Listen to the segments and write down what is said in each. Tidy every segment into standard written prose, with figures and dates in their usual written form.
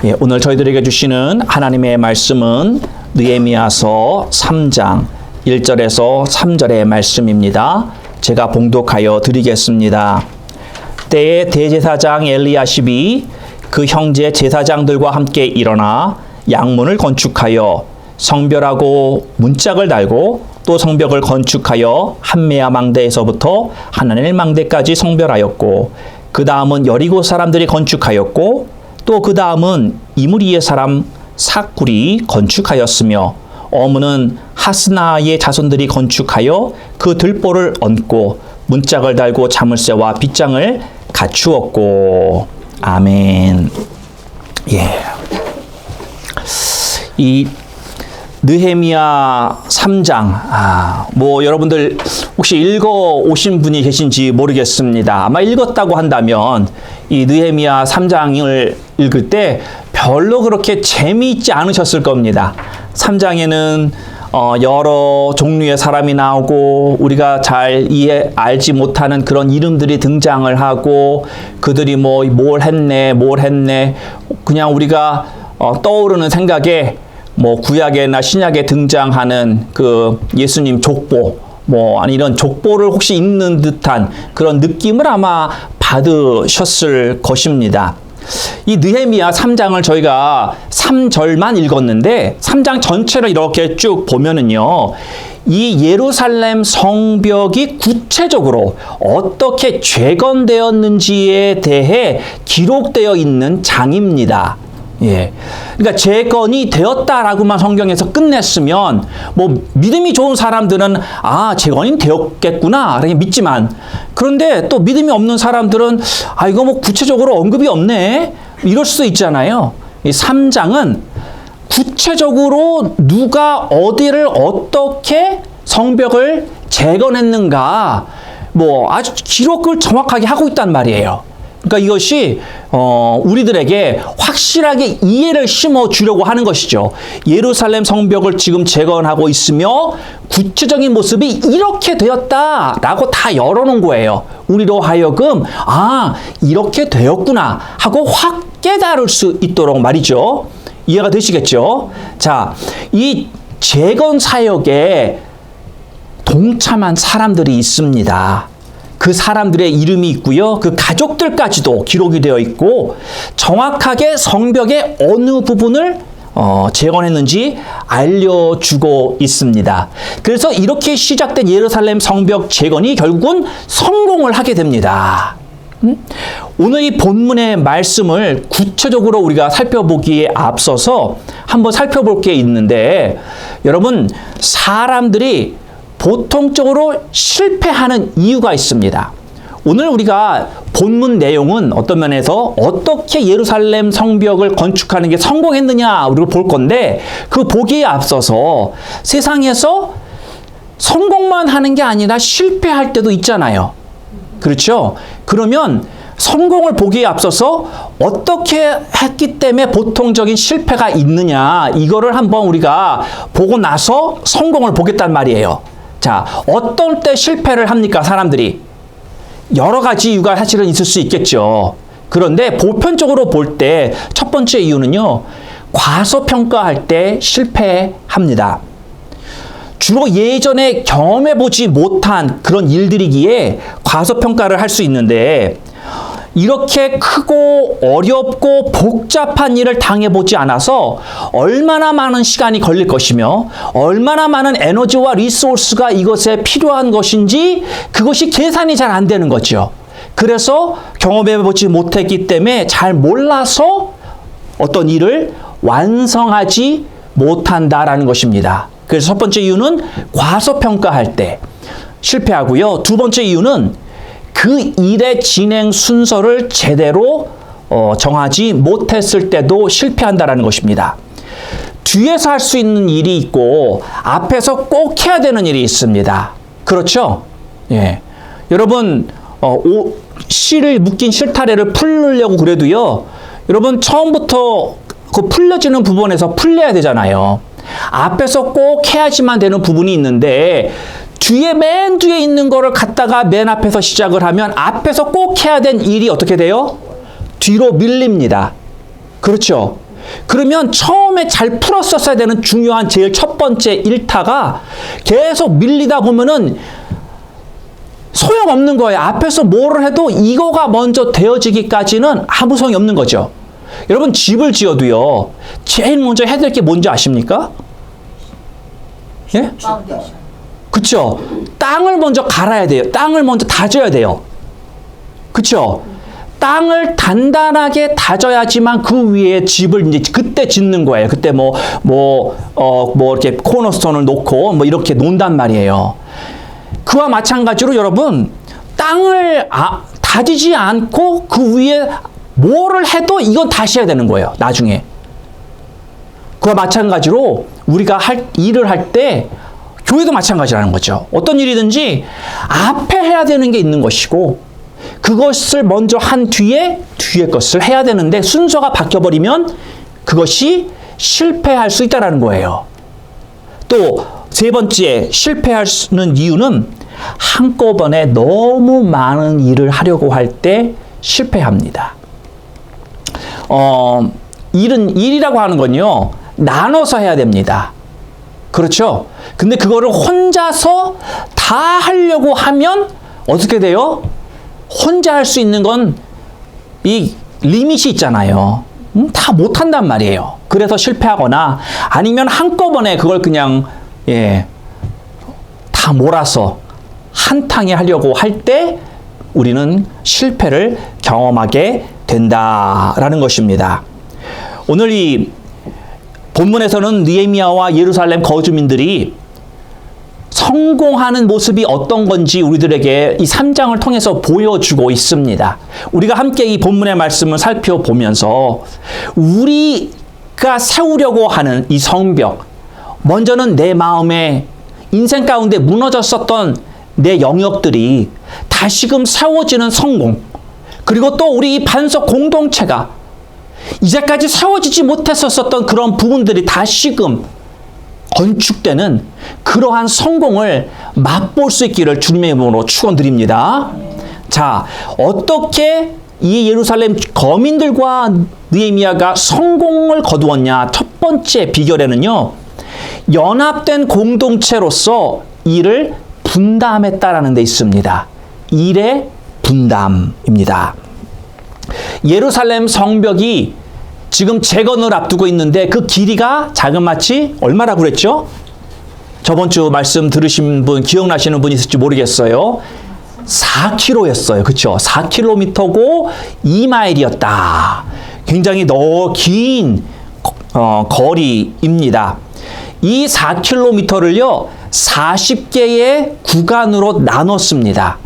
예, 오늘 저희들에게 주시는 하나님의 말씀은 느헤미야서 3장 1절에서 3절의 말씀입니다. 제가 봉독하여 드리겠습니다. 때에 대제사장 엘리야십이 그 형제 제사장들과 함께 일어나 양문을 건축하여 성벽하고 문짝을 달고 또 성벽을 건축하여 한메아 망대에서부터 하나넬 망대까지 성별하였고 그 다음은 여리고 사람들이 건축하였고 또 그 다음은 이므리의 사람 삭굴이 건축하였으며 어문은 하스나의 자손들이 건축하여 그 들보를 얹고 문짝을 달고 자물쇠와 빗장을 갖추었고. 아멘. 예. 이 느헤미야 3장, 여러분들 혹시 읽어 오신 분이 계신지 모르겠습니다. 아마 읽었다고 한다면 이 느헤미야 3장을 읽을 때 별로 그렇게 재미있지 않으셨을 겁니다. 3장에는 여러 종류의 사람이 나오고 우리가 잘 알지 못하는 그런 이름들이 등장을 하고 그들이 뭘 했네 그냥 우리가 떠오르는 생각에 구약에나 신약에 등장하는 그 예수님 족보, 아니 이런 족보를 혹시 읽는 듯한 그런 느낌을 아마 받으셨을 것입니다. 이 느헤미야 3장을 저희가 3절만 읽었는데 3장 전체를 이렇게 쭉 보면은요, 이 예루살렘 성벽이 구체적으로 어떻게 재건되었는지에 대해 기록되어 있는 장입니다. 예. 그러니까 재건이 되었다라고만 성경에서 끝냈으면 믿음이 좋은 사람들은 재건이 되었겠구나 이렇게 믿지만, 그런데 또 믿음이 없는 사람들은 이거 구체적으로 언급이 없네 이럴 수도 있잖아요. 이 3장은 구체적으로 누가 어디를 어떻게 성벽을 재건했는가 아주 기록을 정확하게 하고 있단 말이에요. 그러니까 이것이 우리들에게 확실하게 이해를 심어주려고 하는 것이죠. 예루살렘 성벽을 지금 재건하고 있으며 구체적인 모습이 이렇게 되었다라고 다 열어놓은 거예요. 우리로 하여금 이렇게 되었구나 하고 확 깨달을 수 있도록 말이죠. 이해가 되시겠죠? 자, 이 재건 사역에 동참한 사람들이 있습니다. 그 사람들의 이름이 있고요. 그 가족들까지도 기록이 되어 있고 정확하게 성벽의 어느 부분을 재건했는지 알려주고 있습니다. 그래서 이렇게 시작된 예루살렘 성벽 재건이 결국은 성공을 하게 됩니다. 오늘 이 본문의 말씀을 구체적으로 우리가 살펴보기에 앞서서 한번 살펴볼 게 있는데, 여러분, 사람들이 보통적으로 실패하는 이유가 있습니다. 오늘 우리가 본문 내용은 어떤 면에서 어떻게 예루살렘 성벽을 건축하는 게 성공했느냐 우리가 볼 건데, 그 보기에 앞서서 세상에서 성공만 하는 게 아니라 실패할 때도 있잖아요. 그렇죠? 그러면 성공을 보기에 앞서서 어떻게 했기 때문에 보통적인 실패가 있느냐, 이거를 한번 우리가 보고 나서 성공을 보겠단 말이에요. 자, 어떤 때 실패를 합니까, 사람들이? 여러 가지 이유가 사실은 있을 수 있겠죠. 그런데 보편적으로 볼 때 첫 번째 이유는요, 과소평가할 때 실패합니다. 주로 예전에 경험해보지 못한 그런 일들이기에 과소평가를 할 수 있는데, 이렇게 크고 어렵고 복잡한 일을 당해보지 않아서 얼마나 많은 시간이 걸릴 것이며 얼마나 많은 에너지와 리소스가 이것에 필요한 것인지 그것이 계산이 잘 안 되는 거죠. 그래서 경험해보지 못했기 때문에 잘 몰라서 어떤 일을 완성하지 못한다라는 것입니다. 그래서 첫 번째 이유는 과소평가할 때 실패하고요. 두 번째 이유는 그 일의 진행 순서를 제대로 정하지 못했을 때도 실패한다라는 것입니다. 뒤에서 할 수 있는 일이 있고 앞에서 꼭 해야 되는 일이 있습니다. 그렇죠? 예. 여러분, 실을 묶인 실타래를 풀려고 그래도요, 여러분 처음부터 그 풀려지는 부분에서 풀려야 되잖아요. 앞에서 꼭 해야지만 되는 부분이 있는데 맨 뒤에 있는 거를 갖다가 맨 앞에서 시작을 하면 앞에서 꼭 해야 된 일이 어떻게 돼요? 뒤로 밀립니다. 그렇죠? 그러면 처음에 잘 풀었었어야 되는 중요한 제일 첫 번째 일타가 계속 밀리다 보면은 소용없는 거예요. 앞에서 뭐를 해도 이거가 먼저 되어지기까지는 아무 소용이 없는 거죠. 여러분, 집을 지어도요, 제일 먼저 해야 될 게 뭔지 아십니까? 예? 그쵸? 땅을 먼저 갈아야 돼요. 땅을 먼저 다져야 돼요. 그쵸? 땅을 단단하게 다져야지만 그 위에 집을 이제 그때 짓는 거예요. 그때 이렇게 코너스톤을 놓고 이렇게 놓는단 말이에요. 그와 마찬가지로 여러분, 땅을 다지지 않고 그 위에 뭐를 해도 이건 다시 해야 되는 거예요. 나중에. 그와 마찬가지로 우리가 일을 할 때 교회도 마찬가지라는 거죠. 어떤 일이든지 앞에 해야 되는 게 있는 것이고 그것을 먼저 한 뒤에 것을 해야 되는데 순서가 바뀌어버리면 그것이 실패할 수 있다는 거예요. 또 세 번째 실패하는 이유는 한꺼번에 너무 많은 일을 하려고 할 때 실패합니다. 일이라고 하는 건요, 나눠서 해야 됩니다. 그렇죠? 근데 그거를 혼자서 다 하려고 하면 어떻게 돼요? 혼자 할 수 있는 건 이 리밋이 있잖아요. 다 못한단 말이에요. 그래서 실패하거나 아니면 한꺼번에 그걸 그냥 다 몰아서 한탕에 하려고 할 때 우리는 실패를 경험하게 된다라는 것입니다. 오늘 이 본문에서는 느헤미야와 예루살렘 거주민들이 성공하는 모습이 어떤 건지 우리들에게 이 3장을 통해서 보여주고 있습니다. 우리가 함께 이 본문의 말씀을 살펴보면서 우리가 세우려고 하는 이 성벽, 먼저는 내 마음에 인생 가운데 무너졌었던 내 영역들이 다시금 세워지는 성공, 그리고 또 우리 이 반석 공동체가 이제까지 세워지지 못했었던 그런 부분들이 다시금 건축되는 그러한 성공을 맛볼 수 있기를 주님의 이름으로 축원드립니다. 자, 어떻게 이 예루살렘 거민들과 느헤미야가 성공을 거두었냐? 첫 번째 비결에는요, 연합된 공동체로서 일을 분담했다라는 데 있습니다. 일의 분담입니다. 예루살렘 성벽이 지금 재건을 앞두고 있는데 그 길이가 자그마치 얼마라고 그랬죠? 저번 주 말씀 들으신 분, 기억나시는 분 있을지 모르겠어요. 4km였어요. 그렇죠? 4km고 2마일이었다. 굉장히 긴 거리입니다. 이 4km를요, 40개의 구간으로 나눴습니다.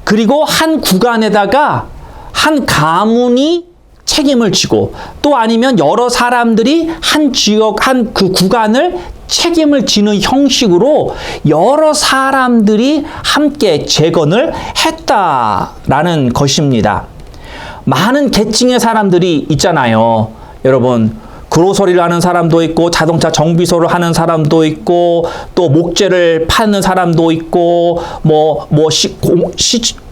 그리고 한 구간에다가 한 가문이 책임을 지고 또 아니면 여러 사람들이 한 지역, 한 그 구간을 책임을 지는 형식으로 여러 사람들이 함께 재건을 했다라는 것입니다. 많은 계층의 사람들이 있잖아요. 여러분, 그로서리를 하는 사람도 있고 자동차 정비소를 하는 사람도 있고 또 목재를 파는 사람도 있고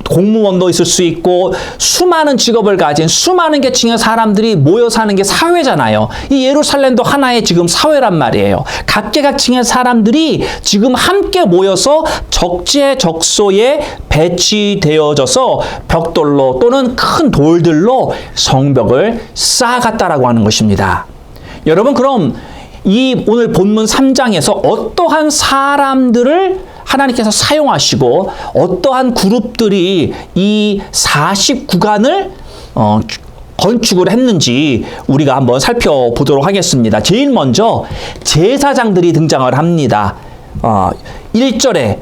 공무원도 있을 수 있고 수많은 직업을 가진 수많은 계층의 사람들이 모여 사는 게 사회잖아요. 이 예루살렘도 하나의 지금 사회란 말이에요. 각계각층의 사람들이 지금 함께 모여서 적재적소에 배치되어져서 벽돌로 또는 큰 돌들로 성벽을 쌓아갔다라고 하는 것입니다. 여러분, 그럼 이 오늘 본문 3장에서 어떠한 사람들을 하나님께서 사용하시고 어떠한 그룹들이 이 40구간을 건축을 했는지 우리가 한번 살펴보도록 하겠습니다. 제일 먼저 제사장들이 등장을 합니다. 1절에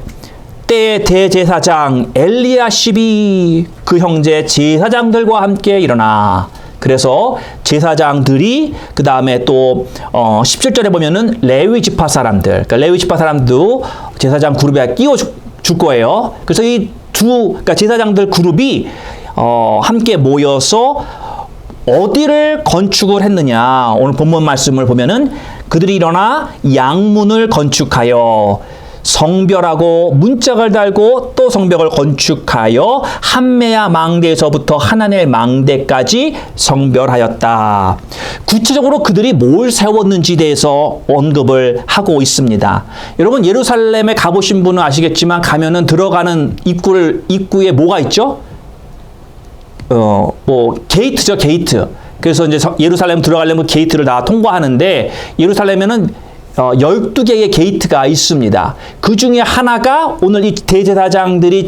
때의 대제사장 엘리야십이 그 형제 제사장들과 함께 일어나. 그래서 제사장들이그 다음에 또 17절에 보면은 레위 지파 사람들, 그러니까 레위 지파 사람도 제사장 그룹에 끼워 줄 거예요. 그래서 그러니까 제사장들 그룹이 함께 모여서 어디를 건축을 했느냐? 오늘 본문 말씀을 보면은 그들이 일어나 양문을 건축하여 성별하고 문짝을 달고 또 성벽을 건축하여 한메아 망대에서부터 하나넬 망대까지 성별하였다. 구체적으로 그들이 뭘 세웠는지에 대해서 언급을 하고 있습니다. 여러분 예루살렘에 가보신 분은 아시겠지만 가면은 들어가는 입구에 뭐가 있죠? 게이트죠, 게이트. 그래서 이제 예루살렘 들어가려면 게이트를 다 통과하는데 예루살렘에는 12개의 게이트가 있습니다. 그 중에 하나가 오늘 이 대제사장들이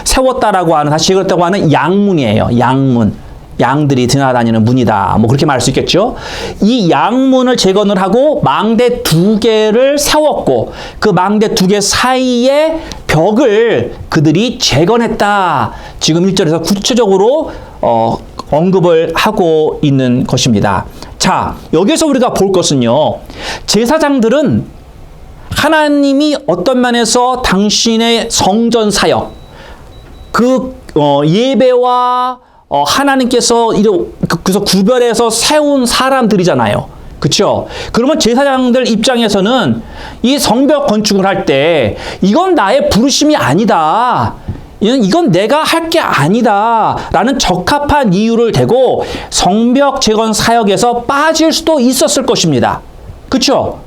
세웠다라고 하는, 다시 그렇다고 하는 양문이에요. 양문. 양들이 지나다니는 문이다. 뭐 그렇게 말할 수 있겠죠. 이 양문을 재건을 하고 망대 2개를 세웠고 그 망대 2개 사이에 벽을 그들이 재건했다. 지금 1절에서 구체적으로 언급을 하고 있는 것입니다. 자, 여기서 우리가 볼 것은요. 제사장들은 하나님이 어떤 면에서 당신의 성전 사역, 예배와 하나님께서 그래서 구별해서 세운 사람들이잖아요. 그렇죠? 그러면 제사장들 입장에서는 이 성벽 건축을 할 때 이건 나의 부르심이 아니다. 이건 내가 할 게 아니다 라는 적합한 이유를 대고 성벽 재건 사역에서 빠질 수도 있었을 것입니다. 그렇죠?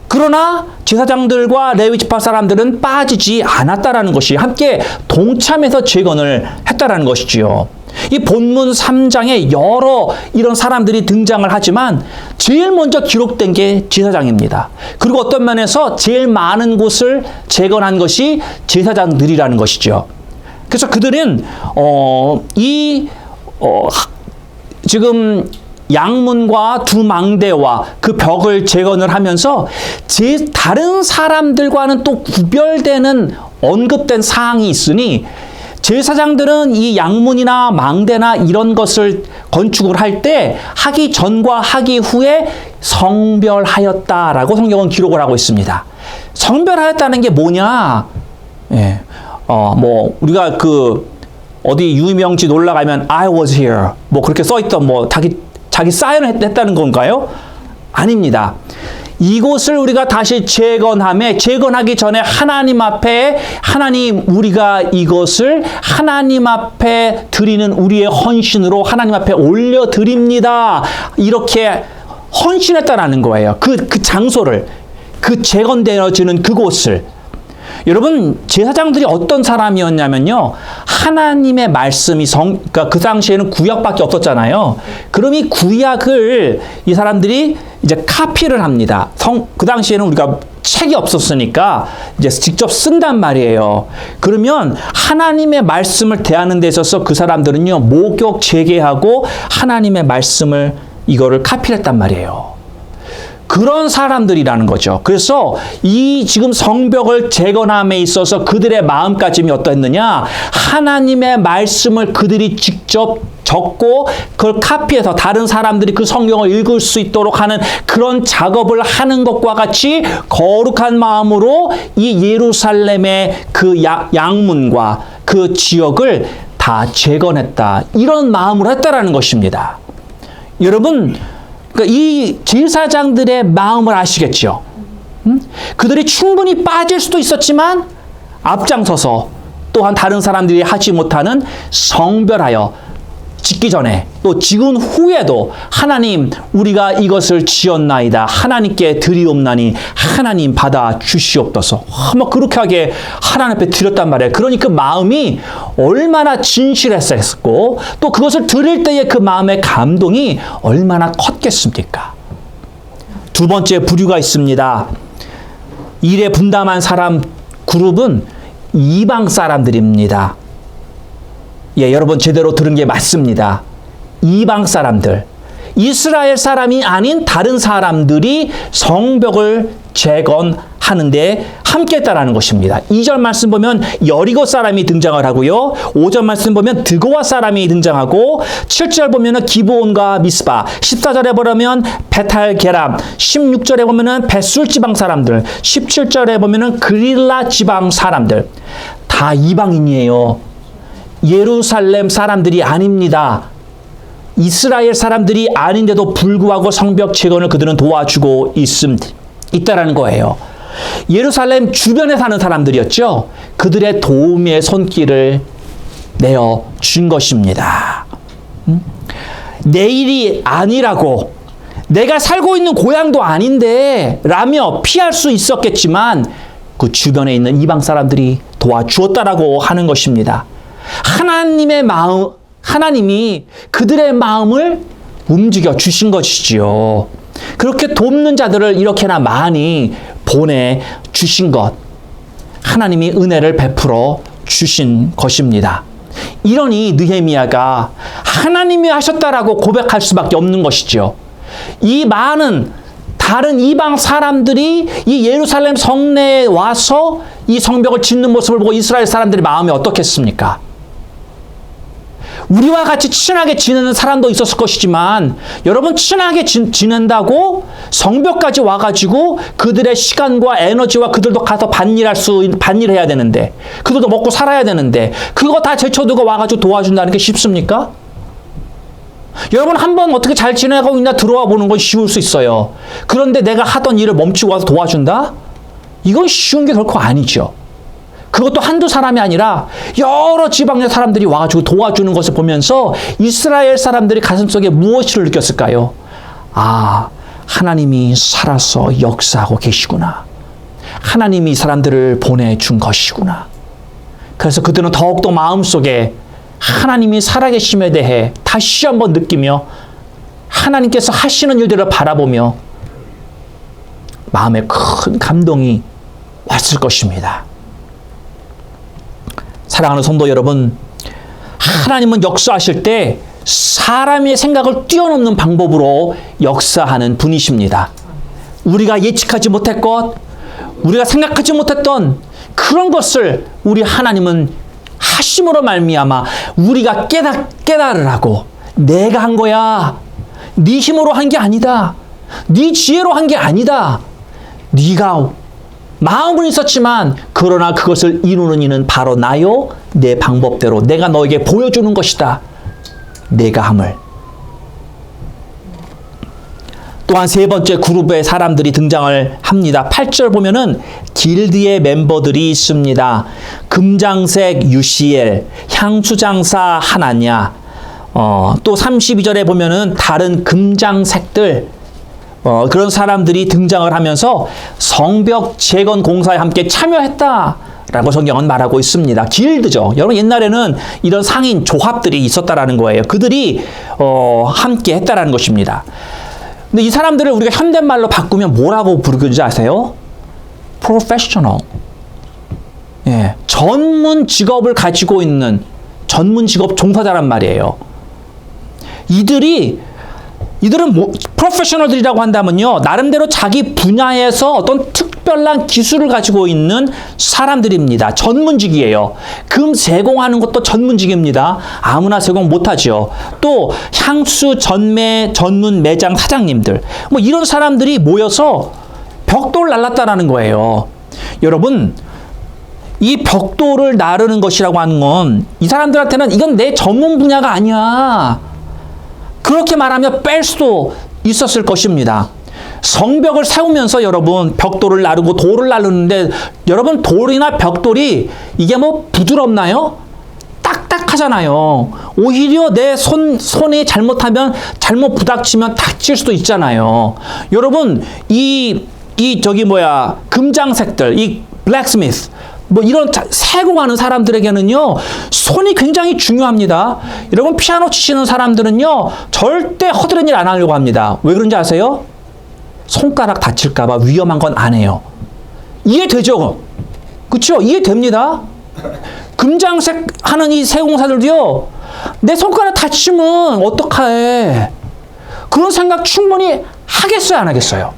그러나 제사장들과 레위 지파 사람들은 빠지지 않았다라는 것이 함께 동참해서 재건을 했다라는 것이지요. 이 본문 3장에 여러 이런 사람들이 등장을 하지만 제일 먼저 기록된 게 제사장입니다. 그리고 어떤 면에서 제일 많은 곳을 재건한 것이 제사장들이라는 것이죠. 그래서 그들은 지금 양문과 2 망대와 그 벽을 재건을 하면서 다른 사람들과는 또 구별되는 언급된 사항이 있으니 제사장들은 이 양문이나 망대나 이런 것을 건축을 할 때 하기 전과 하기 후에 성별하였다라고 성경은 기록을 하고 있습니다. 성별하였다는 게 뭐냐? 예. 우리가 어디 유명지 놀러 가면 I was here 뭐 그렇게 써 있던 자기 사인을 했다는 건가요? 아닙니다. 이곳을 우리가 다시 재건하기 전에 하나님 우리가 이것을 하나님 앞에 드리는 우리의 헌신으로 하나님 앞에 올려드립니다. 이렇게 헌신했다라는 거예요. 그 장소를, 재건되어지는 그곳을. 여러분, 제사장들이 어떤 사람이었냐면요. 하나님의 말씀이 그러니까 그 당시에는 구약밖에 없었잖아요. 그럼 이 구약을 이 사람들이 이제 카피를 합니다. 그 당시에는 우리가 책이 없었으니까 이제 직접 쓴단 말이에요. 그러면 하나님의 말씀을 대하는 데 있어서 그 사람들은요, 목욕 재개하고 하나님의 말씀을 이거를 카피를 했단 말이에요. 그런 사람들이라는 거죠. 그래서 이 지금 성벽을 재건함에 있어서 그들의 마음가짐이 어떠했느냐? 하나님의 말씀을 그들이 직접 적고 그걸 카피해서 다른 사람들이 그 성경을 읽을 수 있도록 하는 그런 작업을 하는 것과 같이 거룩한 마음으로 이 예루살렘의 그 양문과 그 지역을 다 재건했다. 이런 마음으로 했다라는 것입니다. 여러분, 그러니까 이 제사장들의 마음을 아시겠죠? 그들이 충분히 빠질 수도 있었지만 앞장서서 또한 다른 사람들이 하지 못하는 성별하여 짓기 전에 또 지은 후에도 하나님 우리가 이것을 지었나이다. 하나님께 드리옵나니 하나님 받아 주시옵소서. 막 그렇게 하게 하나님 앞에 드렸단 말이에요. 그러니 그 마음이 얼마나 진실했었고 또 그것을 드릴 때의 그 마음의 감동이 얼마나 컸겠습니까? 2번째 부류가 있습니다. 일에 분담한 사람 그룹은 이방 사람들입니다. 예, 여러분 제대로 들은 게 맞습니다. 이방 사람들, 이스라엘 사람이 아닌 다른 사람들이 성벽을 재건하는데 함께했다라는 것입니다. 2절 말씀 보면 여리고 사람이 등장을 하고요. 5절 말씀 보면 드고와 사람이 등장하고 7절 보면 기브온과 미스바, 14절에 보면 베탈게람, 16절에 보면 벳술 지방 사람들, 17절에 보면 그릴라 지방 사람들. 다 이방인이에요. 예루살렘 사람들이 아닙니다. 이스라엘 사람들이 아닌데도 불구하고 성벽 재건을 그들은 도와주고 있다라는 거예요. 예루살렘 주변에 사는 사람들이었죠. 그들의 도움의 손길을 내어 준 것입니다. 내일이 아니라고, 내가 살고 있는 고향도 아닌데 라며 피할 수 있었겠지만 그 주변에 있는 이방 사람들이 도와주었다라고 하는 것입니다. 하나님이 그들의 마음을 움직여 주신 것이지요. 그렇게 돕는 자들을 이렇게나 많이 보내주신 것, 하나님이 은혜를 베풀어 주신 것입니다. 이러니 느헤미야가 하나님이 하셨다라고 고백할 수밖에 없는 것이죠. 이 많은 다른 이방 사람들이 이 예루살렘 성내에 와서 이 성벽을 짓는 모습을 보고 이스라엘 사람들의 마음이 어떻겠습니까? 우리와 같이 친하게 지내는 사람도 있었을 것이지만, 여러분, 친하게 지낸다고 성벽까지 와가지고 그들의 시간과 에너지와 그들도 가서 반일해야 되는데, 그들도 먹고 살아야 되는데, 그거 다 제쳐두고 와가지고 도와준다는 게 쉽습니까? 여러분, 한번 어떻게 잘 지내고 있나 들어와 보는 건 쉬울 수 있어요. 그런데 내가 하던 일을 멈추고 와서 도와준다? 이건 쉬운 게 결코 아니죠. 그것도 한두 사람이 아니라 여러 지방의 사람들이 와가지고 도와주는 것을 보면서 이스라엘 사람들이 가슴속에 무엇을 느꼈을까요? 아, 하나님이 살아서 역사하고 계시구나. 하나님이 이 사람들을 보내준 것이구나. 그래서 그들은 더욱더 마음속에 하나님이 살아계심에 대해 다시 한번 느끼며 하나님께서 하시는 일들을 바라보며 마음에 큰 감동이 왔을 것입니다. 사랑하는 성도 여러분, 하나님은 역사하실 때 사람의 생각을 뛰어넘는 방법으로 역사하는 분이십니다. 우리가 예측하지 못했건, 우리가 생각하지 못했던 그런 것을 우리 하나님은 하심으로 말미암아 우리가 깨달으라고, 내가 한 거야. 네 힘으로 한 게 아니다. 네 지혜로 한 게 아니다. 네가 마음은 있었지만 그러나 그것을 이루는 이는 바로 나요. 내 방법대로 내가 너에게 보여주는 것이다. 내가 함을. 또한 세 번째 그룹의 사람들이 등장을 합니다. 8절 보면은 길드의 멤버들이 있습니다. 금장색 유시엘, 향수장사 하나냐, 또 32절에 보면은 다른 금장색들, 그런 사람들이 등장을 하면서 성벽 재건 공사에 함께 참여했다라고 성경은 말하고 있습니다. 길드죠. 여러분, 옛날에는 이런 상인 조합들이 있었다라는 거예요. 그들이 함께 했다라는 것입니다. 근데 이 사람들을 우리가 현대말로 바꾸면 뭐라고 부르는지 아세요? Professional. 예, 전문 직업을 가지고 있는 전문 직업 종사자란 말이에요. 이들은 프로페셔널들이라고 한다면요, 나름대로 자기 분야에서 어떤 특별한 기술을 가지고 있는 사람들입니다. 전문직이에요. 금 제공하는 것도 전문직입니다. 아무나 제공 못하죠. 또 향수 전매 전문 매장 사장님들, 뭐 이런 사람들이 모여서 벽돌을 날랐다라는 거예요. 여러분, 이 벽돌을 나르는 것이라고 하는 건 이 사람들한테는 이건 내 전문 분야가 아니야. 그렇게 말하면 뺄 수도 있었을 것입니다. 성벽을 세우면서 여러분 벽돌을 나르고 돌을 나르는데, 여러분 돌이나 벽돌이 이게 뭐 부드럽나요? 딱딱하잖아요. 오히려 내 손이 잘못하면, 잘못 부닥치면 다칠 수도 있잖아요. 여러분 금장색들, 이 블랙스미스, 뭐 이런 세공하는 사람들에게는요, 손이 굉장히 중요합니다. 여러분, 피아노 치시는 사람들은요, 절대 허드렛 일 안 하려고 합니다. 왜 그런지 아세요? 손가락 다칠까봐 위험한 건 안 해요. 이해되죠? 그렇죠? 이해됩니다. 금장색 하는 이 세공사들도요, 내 손가락 다치면 어떡해? 그런 생각 충분히 하겠어요, 안 하겠어요?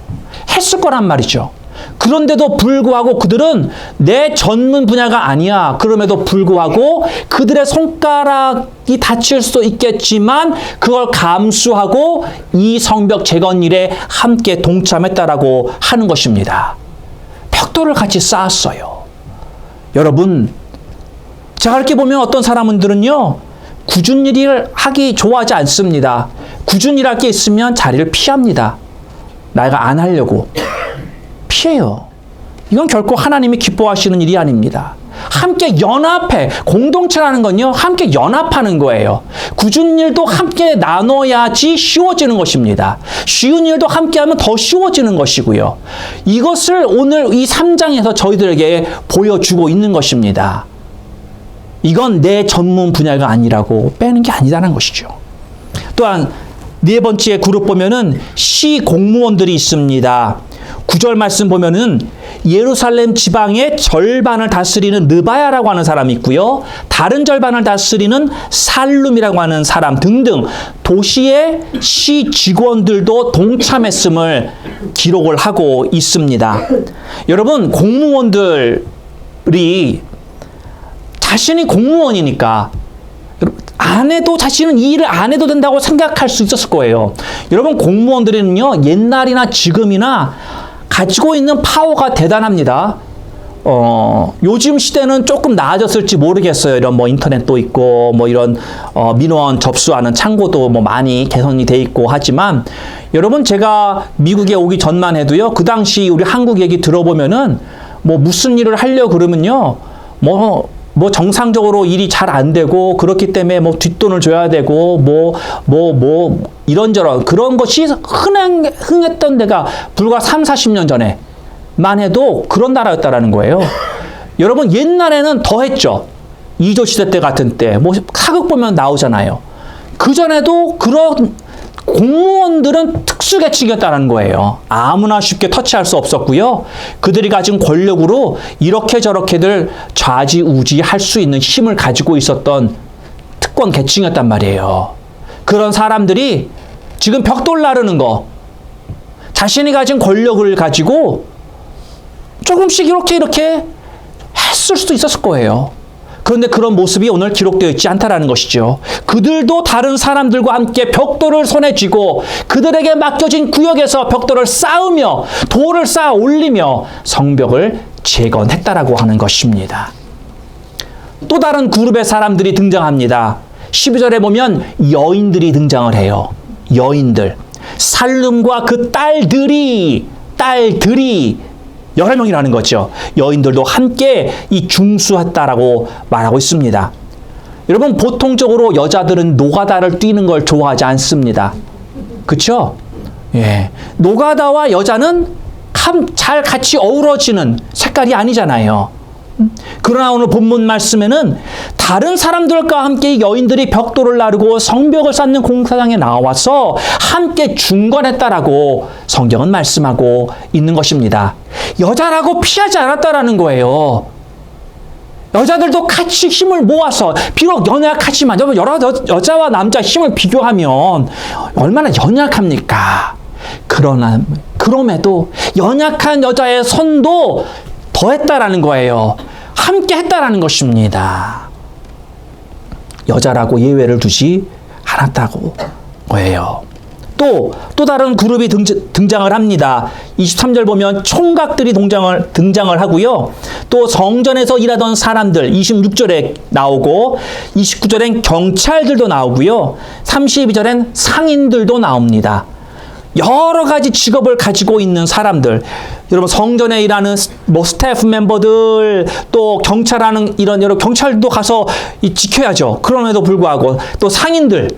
했을 거란 말이죠. 그런데도 불구하고 그들은 내 전문 분야가 아니야. 그럼에도 불구하고 그들의 손가락이 다칠 수도 있겠지만 그걸 감수하고 이 성벽 재건 일에 함께 동참했다라고 하는 것입니다. 벽돌을 같이 쌓았어요. 여러분, 제가 이렇게 보면 어떤 사람들은요, 굳은 일을 하기 좋아하지 않습니다. 굳은 일 할 게 있으면 자리를 피합니다. 내가 안 하려고. 피해요. 이건 결코 하나님이 기뻐하시는 일이 아닙니다. 함께 연합해. 공동체라는 건요, 함께 연합하는 거예요. 굳은 일도 함께 나눠야지 쉬워지는 것입니다. 쉬운 일도 함께 하면 더 쉬워지는 것이고요. 이것을 오늘 이 3장에서 저희들에게 보여주고 있는 것입니다. 이건 내 전문 분야가 아니라고 빼는 게 아니라는 것이죠. 또한 네 번째 그룹 보면은 시 공무원들이 있습니다. 9절 말씀 보면은 예루살렘 지방의 절반을 다스리는 느바야라고 하는 사람이 있고요. 다른 절반을 다스리는 살룸이라고 하는 사람 등등 도시의 시 직원들도 동참했음을 기록을 하고 있습니다. 여러분, 공무원들이 자신이 공무원이니까 안 해도 자신은 이 일을 안 해도 된다고 생각할 수 있었을 거예요. 여러분, 공무원들은요, 옛날이나 지금이나 가지고 있는 파워가 대단합니다. 요즘 시대는 조금 나아졌을지 모르겠어요. 이런 뭐 인터넷도 있고, 뭐 이런 민원 접수하는 창고도 뭐 많이 개선이 돼 있고 하지만, 여러분, 제가 미국에 오기 전만 해도요, 그 당시 우리 한국 얘기 들어보면은 뭐 무슨 일을 하려고 그러면요, 뭐 정상적으로 일이 잘 안 되고, 그렇기 때문에 뭐 뒷돈을 줘야 되고, 이런저런 그런 것이 흥했던 데가 불과 30-40년 전에만 해도 그런 나라였다라는 거예요. 여러분, 옛날에는 더 했죠. 이조시대 때 같은 때, 뭐 사극 보면 나오잖아요. 그전에도 그런 공무원들은 특수계층이었다는 거예요. 아무나 쉽게 터치할 수 없었고요. 그들이 가진 권력으로 이렇게 저렇게들 좌지우지할 수 있는 힘을 가지고 있었던 특권 계층이었단 말이에요. 그런 사람들이 지금 벽돌 나르는 거, 자신이 가진 권력을 가지고 조금씩 이렇게 했을 수도 있었을 거예요. 그런데 그런 모습이 오늘 기록되어 있지 않다라는 것이죠. 그들도 다른 사람들과 함께 벽돌을 손에 쥐고 그들에게 맡겨진 구역에서 벽돌을 쌓으며 돌을 쌓아 올리며 성벽을 재건했다라고 하는 것입니다. 또 다른 그룹의 사람들이 등장합니다. 12절에 보면 여인들이 등장을 해요. 여인들. 살룸과 그 딸들이 여러 명이라는 거죠. 여인들도 함께 이 중수했다라고 말하고 있습니다. 여러분, 보통적으로 여자들은 노가다를 뛰는 걸 좋아하지 않습니다. 그렇죠? 예. 노가다와 여자는 잘 같이 어우러지는 색깔이 아니잖아요. 그러나 오늘 본문 말씀에는 다른 사람들과 함께 여인들이 벽돌을 나르고 성벽을 쌓는 공사장에 나와서 함께 중건했다라고 성경은 말씀하고 있는 것입니다. 여자라고 피하지 않았다라는 거예요. 여자들도 같이 힘을 모아서, 비록 연약하지만, 여자와 남자 힘을 비교하면 얼마나 연약합니까? 그럼에도 연약한 여자의 손도 더했다라는 거예요. 함께 했다라는 것입니다. 여자라고 예외를 두지 않았다고 거예요. 또 다른 그룹이 등장을 합니다. 23절 보면 총각들이 등장을 하고요. 또 성전에서 일하던 사람들 26절에 나오고 29절엔 경찰들도 나오고요. 32절엔 상인들도 나옵니다. 여러 가지 직업을 가지고 있는 사람들, 여러분, 성전에 일하는 뭐 스태프 멤버들, 또 경찰하는 이런 여러 경찰도 가서 지켜야죠. 그럼에도 불구하고 또 상인들,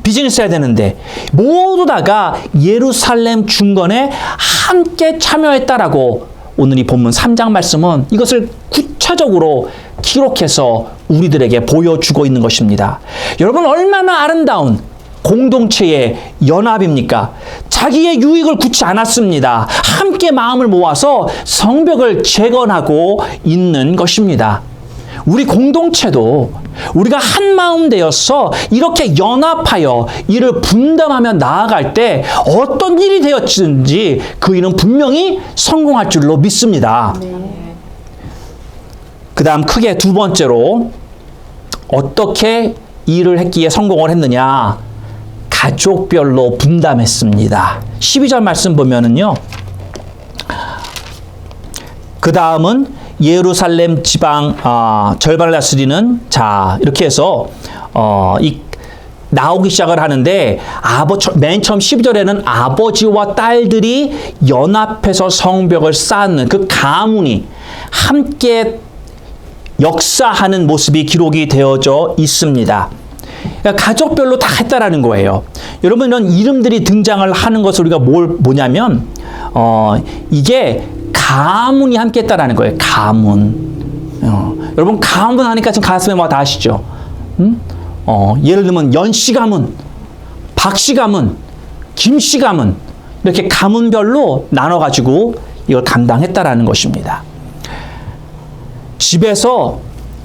비즈니스 해야 되는데 모두 다가 예루살렘 중건에 함께 참여했다라고 오늘 이 본문 3장 말씀은 이것을 구체적으로 기록해서 우리들에게 보여주고 있는 것입니다. 여러분, 얼마나 아름다운 공동체의 연합입니까? 자기의 유익을 굳지 않았습니다. 함께 마음을 모아서 성벽을 재건하고 있는 것입니다. 우리 공동체도 우리가 한 마음 되어서 이렇게 연합하여 이를 분담하며 나아갈 때 어떤 일이 되었든지 그 일은 분명히 성공할 줄로 믿습니다. 그 다음 크게 두 번째로 어떻게 일을 했기에 성공을 했느냐? 가족별로 분담했습니다. 12절 말씀 보면은요. 그 다음은 예루살렘 지방 절반을 다스리는 이렇게 해서 이 나오기 시작을 하는데 맨 처음 12절에는 아버지와 딸들이 연합해서 성벽을 쌓는 그 가문이 함께 역사하는 모습이 기록이 되어져 있습니다. 그러니까 가족별로 다 했다라는 거예요. 여러분, 이런 이름들이 등장을 하는 것을 우리가 뭐냐면 이게 가문이 함께 했다라는 거예요. 가문. 여러분, 가문 하니까 지금 가슴에 와 닿으시죠? 예를 들면 연씨 가문, 박씨 가문, 김씨 가문, 이렇게 가문별로 나눠가지고 이걸 감당했다라는 것입니다. 집에서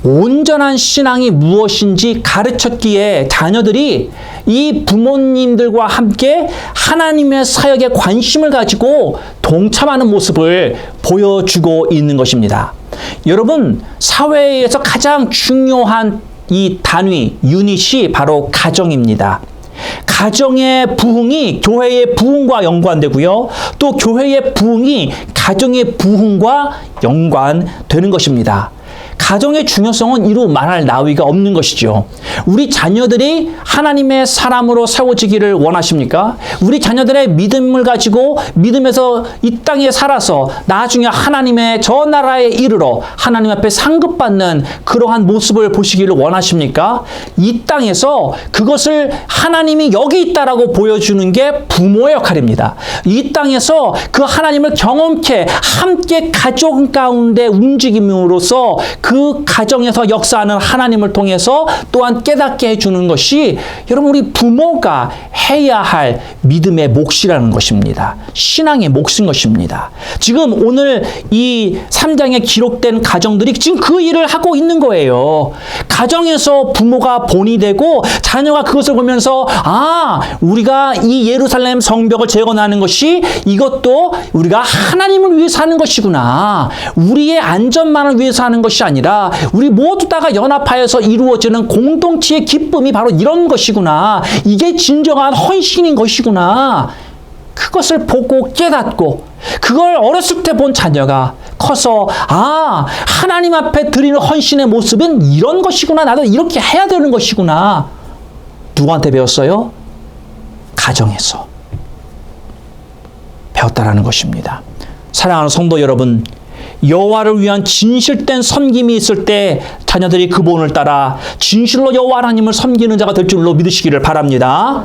온전한 신앙이 무엇인지 가르쳤기에 자녀들이 이 부모님들과 함께 하나님의 사역에 관심을 가지고 동참하는 모습을 보여주고 있는 것입니다. 여러분, 사회에서 가장 중요한 이 단위, 유닛이 바로 가정입니다. 가정의 부흥이 교회의 부흥과 연관되고요. 또 교회의 부흥이 가정의 부흥과 연관되는 것입니다. 가정의 중요성은 이루 말할 나위가 없는 것이죠. 우리 자녀들이 하나님의 사람으로 세워지기를 원하십니까? 우리 자녀들의 믿음을 가지고 믿음에서 이 땅에 살아서 나중에 하나님의 저 나라에 이르러 하나님 앞에 상급받는 그러한 모습을 보시기를 원하십니까? 이 땅에서 그것을 하나님이 여기 있다라고 보여주는 게 부모의 역할입니다. 이 땅에서 그 하나님을 경험케 함께 가족 가운데 움직임으로써 그 가정에서 역사하는 하나님을 통해서 또한 깨닫게 해주는 것이 여러분, 우리 부모가 해야 할 믿음의 몫이라는 것입니다. 신앙의 몫인 것입니다. 지금 오늘 이 3장에 기록된 가정들이 지금 그 일을 하고 있는 거예요. 가정에서 부모가 본이 되고 자녀가 그것을 보면서 우리가 이 예루살렘 성벽을 재건하는 것이 이것도 우리가 하나님을 위해서 하는 것이구나. 우리의 안전만을 위해서 하는 것이 아니라 우리 모두 다가 연합하여서 이루어지는 공동체의 기쁨이 바로 이런 것이구나. 이게 진정한 헌신인 것이구나. 그것을 보고 깨닫고 그걸 어렸을 때 본 자녀가 커서 하나님 앞에 드리는 헌신의 모습은 이런 것이구나. 나도 이렇게 해야 되는 것이구나. 누구한테 배웠어요? 가정에서 배웠다라는 것입니다. 사랑하는 성도 여러분, 여호와를 위한 진실된 섬김이 있을 때 자녀들이 그 본을 따라 진실로 여호와 하나님을 섬기는 자가 될 줄로 믿으시기를 바랍니다.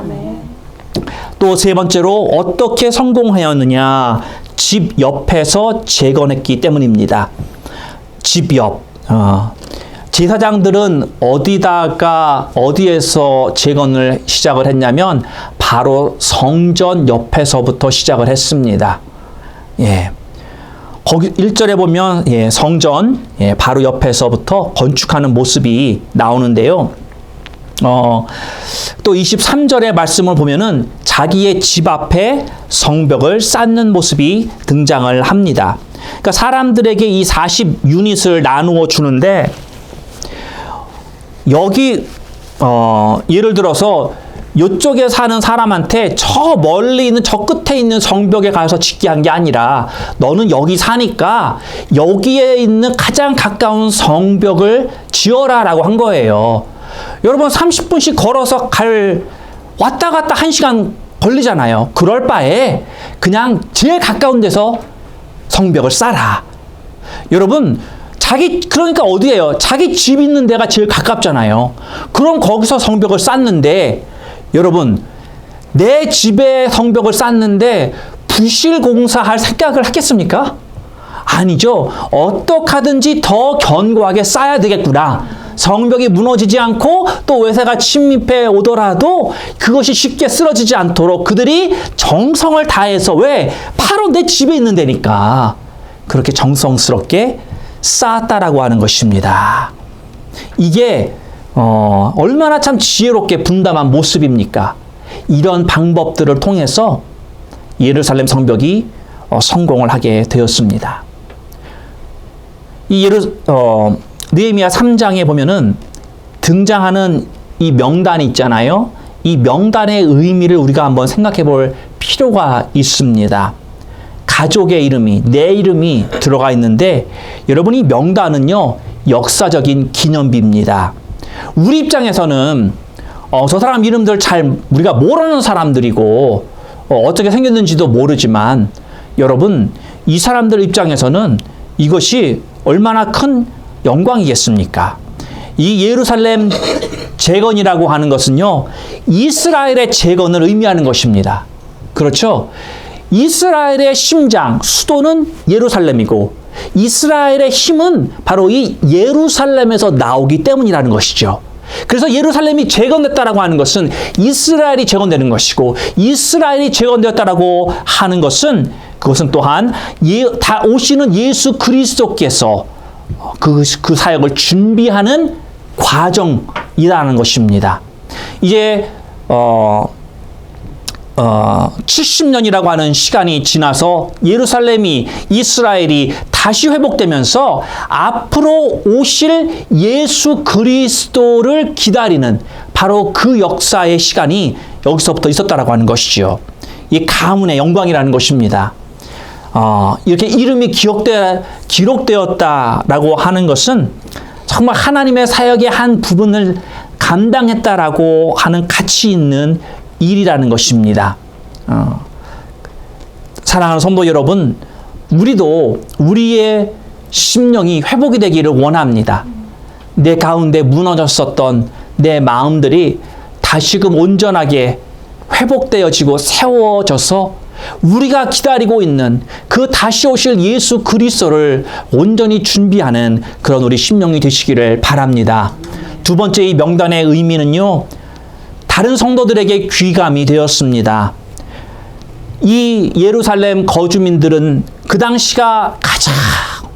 또 세 번째로 어떻게 성공하였느냐? 집 옆에서 재건했기 때문입니다. 집 옆. 제사장들은 어디에서 재건을 시작을 했냐면 바로 성전 옆에서부터 시작을 했습니다. 거기 1절에 보면 성전 바로 옆에서부터 건축하는 모습이 나오는데요. 또 23절의 말씀을 보면은 자기의 집 앞에 성벽을 쌓는 모습이 등장을 합니다. 그러니까 사람들에게 이 40유닛을 나누어 주는데 여기 예를 들어서 이쪽에 사는 사람한테 저 멀리 있는 저 끝에 있는 성벽에 가서 짓게 한 게 아니라 너는 여기 사니까 여기에 있는 가장 가까운 성벽을 지어라 라고 한 거예요. 여러분 30분씩 걸어서 왔다 갔다 1시간 걸리잖아요. 그럴 바에 그냥 제일 가까운 데서 성벽을 쌓아라. 여러분 그러니까 어디예요? 자기 집 있는 데가 제일 가깝잖아요. 그럼 거기서 성벽을 쌓는데 여러분, 내 집에 성벽을 쌓는데 부실공사할 생각을 하겠습니까? 아니죠. 어떻게 하든지 더 견고하게 쌓아야 되겠구나. 성벽이 무너지지 않고 또 외세가 침입해 오더라도 그것이 쉽게 쓰러지지 않도록 그들이 정성을 다해서 바로 내 집에 있는 데니까 그렇게 정성스럽게 쌓았다라고 하는 것입니다. 이게 얼마나 참 지혜롭게 분담한 모습입니까? 이런 방법들을 통해서 예루살렘 성벽이 성공을 하게 되었습니다. 이 느헤미야 3장에 보면은 등장하는 이 명단이 있잖아요. 이 명단의 의미를 우리가 한번 생각해 볼 필요가 있습니다. 가족의 이름이, 내 이름이 들어가 있는데 여러분 이 명단은요 역사적인 기념비입니다. 우리 입장에서는 저 사람 이름들 잘 우리가 모르는 사람들이고 어떻게 생겼는지도 모르지만 여러분, 이 사람들 입장에서는 이것이 얼마나 큰 영광이겠습니까? 이 예루살렘 재건이라고 하는 것은요, 이스라엘의 재건을 의미하는 것입니다. 그렇죠? 이스라엘의 심장, 수도는 예루살렘이고 이스라엘의 힘은 바로 이 예루살렘에서 나오기 때문이라는 것이죠. 그래서 예루살렘이 재건됐다라고 하는 것은 이스라엘이 재건되는 것이고, 이스라엘이 재건되었다라고 하는 것은 그것은 또한 다 오시는 예수 그리스도께서 그 사역을 준비하는 과정이라는 것입니다. 이제 70년이라고 하는 시간이 지나서 예루살렘이, 이스라엘이 다시 회복되면서 앞으로 오실 예수 그리스도를 기다리는 바로 그 역사의 시간이 여기서부터 있었다라고 하는 것이죠. 이 가문의 영광이라는 것입니다. 이렇게 이름이 기록되었다라고 하는 것은 정말 하나님의 사역의 한 부분을 감당했다라고 하는 가치 있는 일이라는 것입니다. 사랑하는 성도 여러분, 우리도 우리의 심령이 회복이 되기를 원합니다. 내 가운데 무너졌었던 내 마음들이 다시금 온전하게 회복되어지고 세워져서 우리가 기다리고 있는 그 다시 오실 예수 그리스도를 온전히 준비하는 그런 우리 심령이 되시기를 바랍니다. 두 번째 이 명단의 의미는요, 다른 성도들에게 귀감이 되었습니다. 이 예루살렘 거주민들은 그 당시가 가장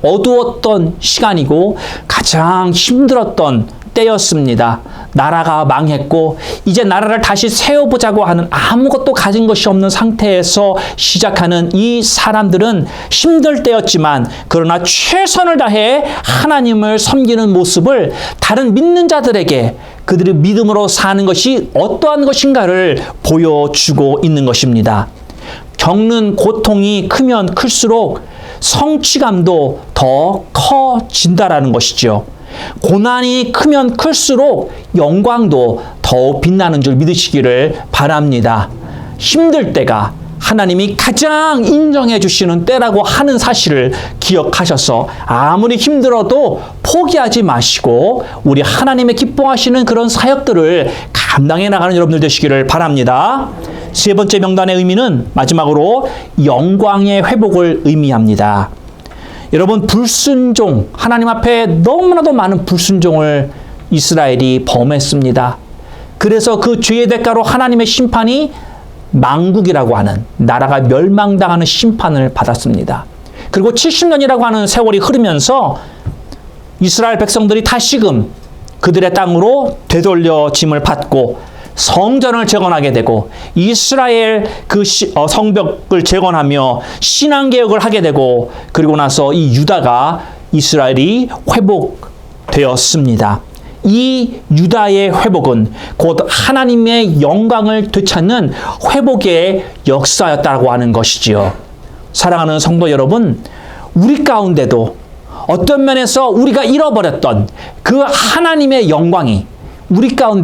어두웠던 시간이고 가장 힘들었던 때였습니다. 나라가 망했고 이제 나라를 다시 세워보자고 하는 아무것도 가진 것이 없는 상태에서 시작하는 이 사람들은 힘들 때였지만 그러나 최선을 다해 하나님을 섬기는 모습을 다른 믿는 자들에게 그들의 믿음으로 사는 것이 어떠한 것인가를 보여주고 있는 것입니다. 겪는 고통이 크면 클수록 성취감도 더 커진다라는 것이죠. 고난이 크면 클수록 영광도 더 빛나는 줄 믿으시기를 바랍니다. 힘들 때가 하나님이 가장 인정해 주시는 때라고 하는 사실을 기억하셔서 아무리 힘들어도 포기하지 마시고 우리 하나님의 기뻐하시는 그런 사역들을 감당해 나가는 여러분들 되시기를 바랍니다. 세 번째 명단의 의미는 마지막으로 영광의 회복을 의미합니다. 여러분, 불순종, 하나님 앞에 너무나도 많은 불순종을 이스라엘이 범했습니다. 그래서 그 죄의 대가로 하나님의 심판이 망국이라고 하는, 나라가 멸망당하는 심판을 받았습니다. 그리고 70년이라고 하는 세월이 흐르면서 이스라엘 백성들이 다시금 그들의 땅으로 되돌려짐을 받고 성전을 재건하게 되고 이스라엘 그 성벽을 재건하며 신앙개혁을 하게 되고, 그리고 나서 이 유다가, 이스라엘이 회복되었습니다. 이 유다의 회복은 곧 하나님의 영광을 되찾는 회복의 역사였다고 하는 것이지요. 사랑하는 성도 여러분, 우리 가운데도 어떤 면에서 우리가 잃어버렸던 그 하나님의 영광이 우리 가운데